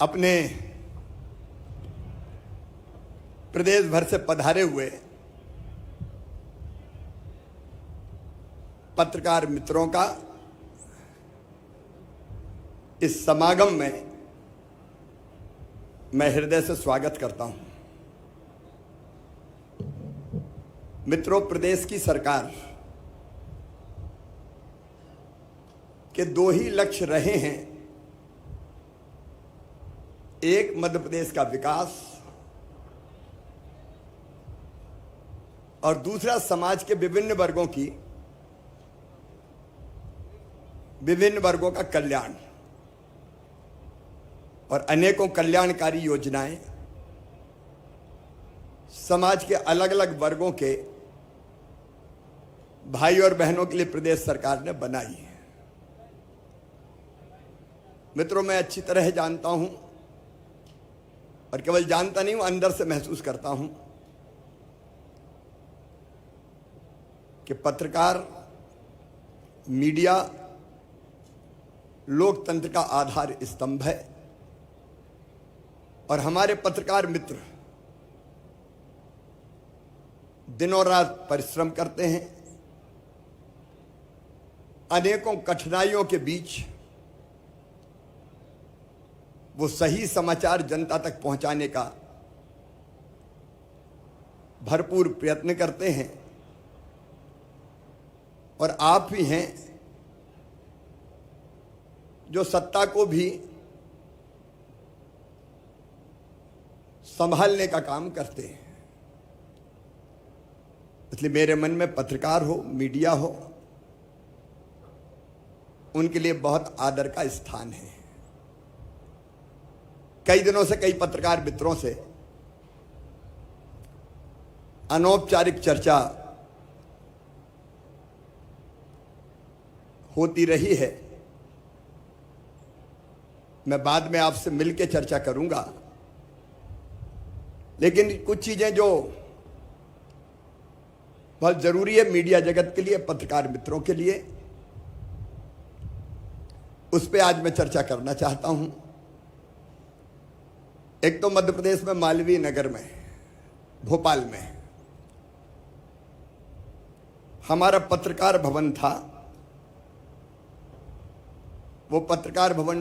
अपने प्रदेश भर से पधारे हुए पत्रकार मित्रों का इस समागम में मैं हृदय से स्वागत करता हूं। मित्रों, प्रदेश की सरकार के दो ही लक्ष्य रहे हैं। एक, मध्य प्रदेश का विकास, और दूसरा, समाज के विभिन्न वर्गों का कल्याण और अनेकों कल्याणकारी योजनाएं समाज के अलग अलग वर्गों के भाई और बहनों के लिए प्रदेश सरकार ने बनाई है। मित्रों, मैं अच्छी तरह जानता हूं, और केवल जानता नहीं हूं, अंदर से महसूस करता हूं कि पत्रकार, मीडिया लोकतंत्र का आधार स्तंभ है, और हमारे पत्रकार मित्र दिनों रात परिश्रम करते हैं। अनेकों कठिनाइयों के बीच वो सही समाचार जनता तक पहुंचाने का भरपूर प्रयत्न करते हैं, और आप भी हैं जो सत्ता को भी संभालने का काम करते हैं। इसलिए मेरे मन में पत्रकार हो, मीडिया हो, उनके लिए बहुत आदर का स्थान है। कई दिनों से कई पत्रकार मित्रों से अनौपचारिक चर्चा होती रही है। मैं बाद में आपसे मिलकर चर्चा करूंगा, लेकिन कुछ चीजें जो बहुत जरूरी है मीडिया जगत के लिए, पत्रकार मित्रों के लिए, उस पर आज मैं चर्चा करना चाहता हूं। एक तो मध्य प्रदेश में मालवीय नगर में, भोपाल में हमारा पत्रकार भवन था। वो पत्रकार भवन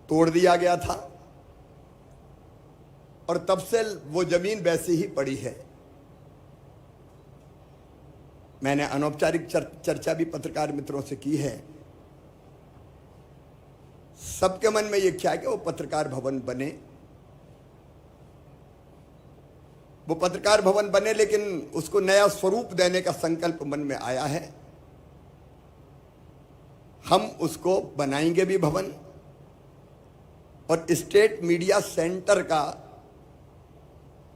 तोड़ दिया गया था, और तब से वो जमीन वैसी ही पड़ी है। मैंने अनौपचारिक चर्चा भी पत्रकार मित्रों से की है। सबके मन में ये क्या है कि वो पत्रकार भवन बने, लेकिन उसको नया स्वरूप देने का संकल्प मन में आया है। हम उसको बनाएंगे भी भवन, और स्टेट मीडिया सेंटर का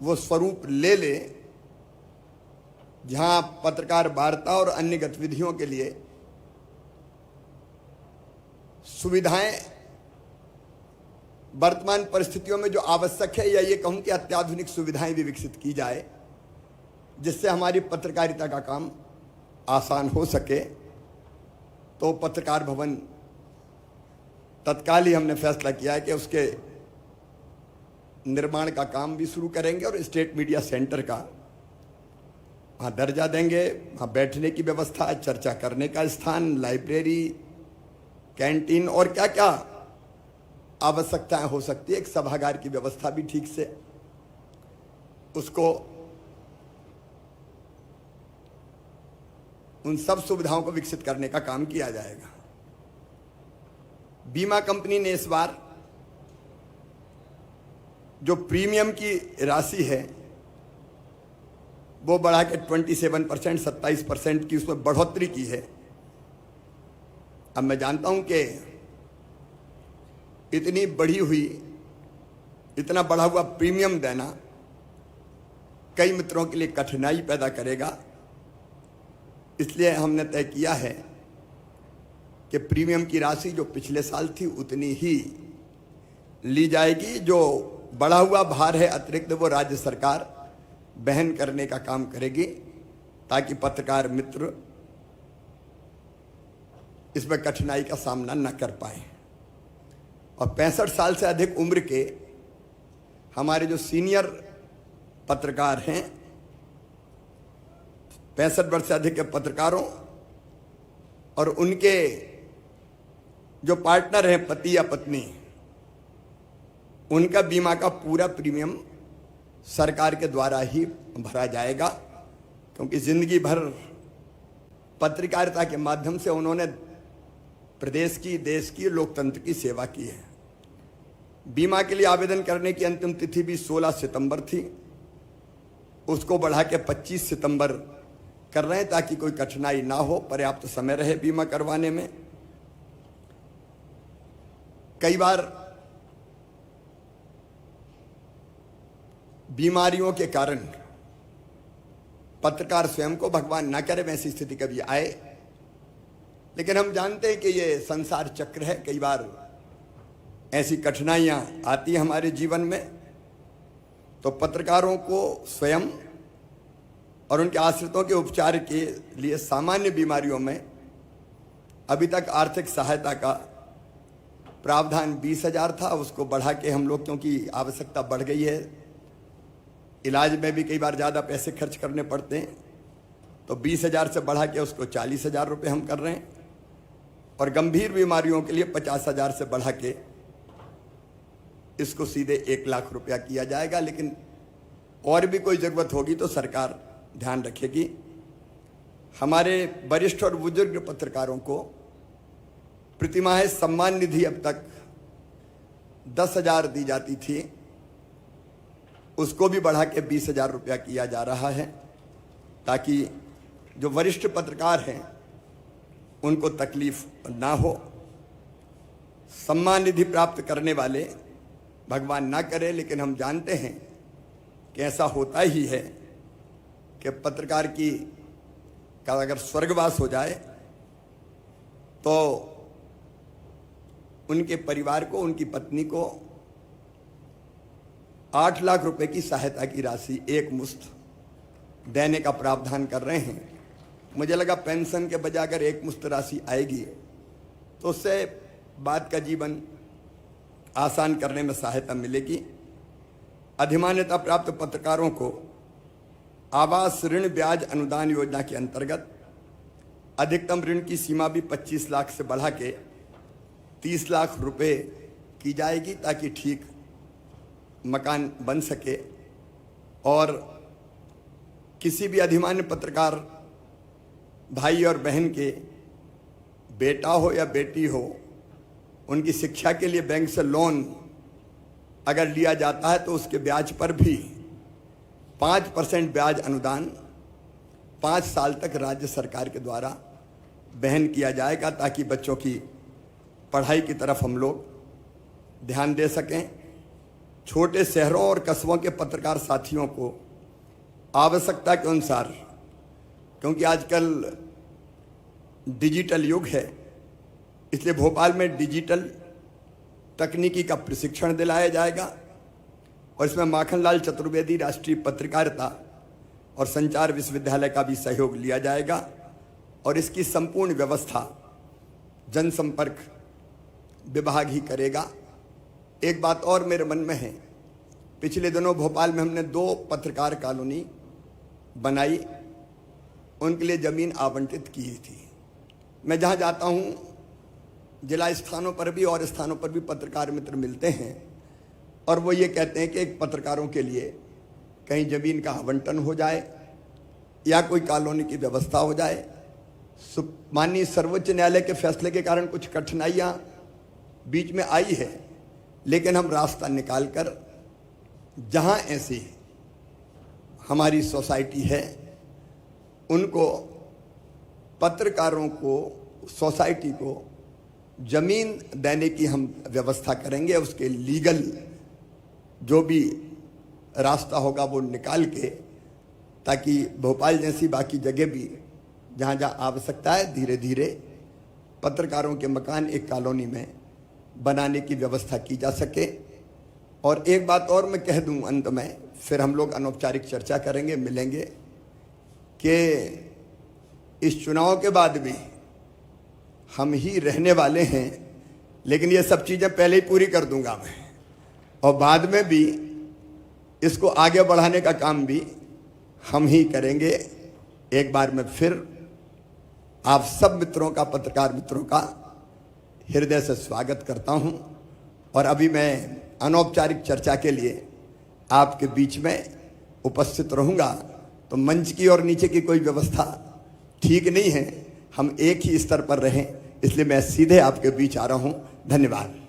वो स्वरूप ले ले, जहां पत्रकार वार्ता और अन्य गतिविधियों के लिए सुविधाएं वर्तमान परिस्थितियों में जो आवश्यक है, या ये कहूं कि अत्याधुनिक सुविधाएं भी विकसित की जाए, जिससे हमारी पत्रकारिता का काम आसान हो सके। तो पत्रकार भवन तत्काल ही हमने फैसला किया है कि उसके निर्माण का काम भी शुरू करेंगे, और स्टेट मीडिया सेंटर का वहाँ दर्जा देंगे। वहाँ बैठने की व्यवस्था, चर्चा करने का स्थान, लाइब्रेरी, कैंटीन और क्या क्या आवश्यकताएं हो सकती है, एक सभागार की व्यवस्था भी ठीक से, उसको, उन सब सुविधाओं को विकसित करने का काम किया जाएगा। बीमा कंपनी ने इस बार जो प्रीमियम की राशि है वो बढ़ा के 27%, 27% की उसमें बढ़ोतरी की है। अब मैं जानता हूं कि इतना बढ़ा हुआ प्रीमियम देना कई मित्रों के लिए कठिनाई पैदा करेगा। इसलिए हमने तय किया है कि प्रीमियम की राशि जो पिछले साल थी उतनी ही ली जाएगी। जो बढ़ा हुआ भार है अतिरिक्त, वो राज्य सरकार वहन करने का काम करेगी, ताकि पत्रकार मित्र इसमें कठिनाई का सामना न कर पाए। और 65 साल से अधिक उम्र के हमारे जो सीनियर पत्रकार हैं, 65 वर्ष से अधिक के पत्रकारों और उनके जो पार्टनर हैं, पति या पत्नी, उनका बीमा का पूरा प्रीमियम सरकार के द्वारा ही भरा जाएगा, क्योंकि जिंदगी भर पत्रकारिता के माध्यम से उन्होंने प्रदेश की, देश की, लोकतंत्र की सेवा की है। बीमा के लिए आवेदन करने की अंतिम तिथि भी 16 सितंबर थी, उसको बढ़ा के 25 सितंबर कर रहे हैं ताकि कोई कठिनाई ना हो, पर्याप्त समय रहे बीमा करवाने में। कई बार बीमारियों के कारण पत्रकार स्वयं को, भगवान ना करे वैसी स्थिति कभी आए, लेकिन हम जानते हैं कि ये संसार चक्र है। कई बार ऐसी कठिनाइयां आती हैं हमारे जीवन में, तो पत्रकारों को स्वयं और उनके आश्रितों के उपचार के लिए सामान्य बीमारियों में अभी तक आर्थिक सहायता का प्रावधान 20,000 था, उसको बढ़ा के हम लोग, क्योंकि आवश्यकता बढ़ गई है, इलाज में भी कई बार ज़्यादा पैसे खर्च करने पड़ते हैं, तो 20,000 से बढ़ा के उसको 40,000 रुपये हम कर रहे हैं, और गंभीर बीमारियों के लिए 50,000 से बढ़ा के इसको सीधे 1 लाख रुपया किया जाएगा। लेकिन और भी कोई ज़रूरत होगी तो सरकार ध्यान रखेगी। हमारे वरिष्ठ और बुजुर्ग पत्रकारों को प्रतिमाह सम्मान निधि अब तक 10,000 दी जाती थी, उसको भी बढ़ा के 20,000 रुपया किया जा रहा है, ताकि जो वरिष्ठ पत्रकार हैं उनको तकलीफ ना हो। सम्मान निधि प्राप्त करने वाले, भगवान ना करे लेकिन हम जानते हैं कि ऐसा होता ही है कि पत्रकार का अगर स्वर्गवास हो जाए तो उनके परिवार को, उनकी पत्नी को 8 लाख रुपए की सहायता की राशि एक मुश्त देने का प्रावधान कर रहे हैं। मुझे लगा पेंशन के बजाय अगर एक मुश्त राशि आएगी तो उससे बाद का जीवन आसान करने में सहायता मिलेगी। अधिमान्यता प्राप्त पत्रकारों को आवास ऋण ब्याज अनुदान योजना के अंतर्गत अधिकतम ऋण की सीमा भी 25 लाख से बढ़ा के 30 लाख रुपए की जाएगी, ताकि ठीक मकान बन सके। और किसी भी अधिमान्य पत्रकार भाई और बहन के बेटा हो या बेटी हो, उनकी शिक्षा के लिए बैंक से लोन अगर लिया जाता है तो उसके ब्याज पर भी 5% ब्याज अनुदान 5 साल तक राज्य सरकार के द्वारा वहन किया जाएगा, ताकि बच्चों की पढ़ाई की तरफ हम लोग ध्यान दे सकें। छोटे शहरों और कस्बों के पत्रकार साथियों को आवश्यकता के अनुसार, क्योंकि आजकल डिजिटल युग है, इसलिए भोपाल में डिजिटल तकनीकी का प्रशिक्षण दिलाया जाएगा, और इसमें माखनलाल चतुर्वेदी राष्ट्रीय पत्रकारिता और संचार विश्वविद्यालय का भी सहयोग लिया जाएगा, और इसकी संपूर्ण व्यवस्था जनसंपर्क विभाग ही करेगा। एक बात और मेरे मन में है, पिछले दिनों भोपाल में हमने 2 पत्रकार कॉलोनी बनाई, उनके लिए ज़मीन आवंटित की थी। मैं जहाँ जाता हूँ जिला स्थानों पर भी और स्थानों पर भी पत्रकार मित्र मिलते हैं, और वो ये कहते हैं कि एक पत्रकारों के लिए कहीं ज़मीन का आवंटन हो जाए या कोई कॉलोनी की व्यवस्था हो जाए। माननीय सर्वोच्च न्यायालय के फैसले के कारण कुछ कठिनाइयाँ बीच में आई है, लेकिन हम रास्ता निकाल कर जहाँ ऐसी हमारी सोसाइटी है उनको, पत्रकारों को, सोसाइटी को जमीन देने की हम व्यवस्था करेंगे। उसके लीगल जो भी रास्ता होगा वो निकाल के, ताकि भोपाल जैसी बाकी जगह भी जहाँ जहाँ आवश्यकता है धीरे धीरे पत्रकारों के मकान एक कॉलोनी में बनाने की व्यवस्था की जा सके। और एक बात और मैं कह दूं अंत में, फिर हम लोग अनौपचारिक चर्चा करेंगे, मिलेंगे, कि इस चुनाव के बाद भी हम ही रहने वाले हैं लेकिन ये सब चीज़ें पहले ही पूरी कर दूंगा मैं, और बाद में भी इसको आगे बढ़ाने का काम भी हम ही करेंगे। एक बार मैं फिर आप सब मित्रों का, पत्रकार मित्रों का हृदय से स्वागत करता हूं। और अभी मैं अनौपचारिक चर्चा के लिए आपके बीच में उपस्थित रहूंगा, तो मंच की और नीचे की कोई व्यवस्था ठीक नहीं है, हम एक ही स्तर पर रहें, इसलिए मैं सीधे आपके बीच आ रहा हूं। धन्यवाद।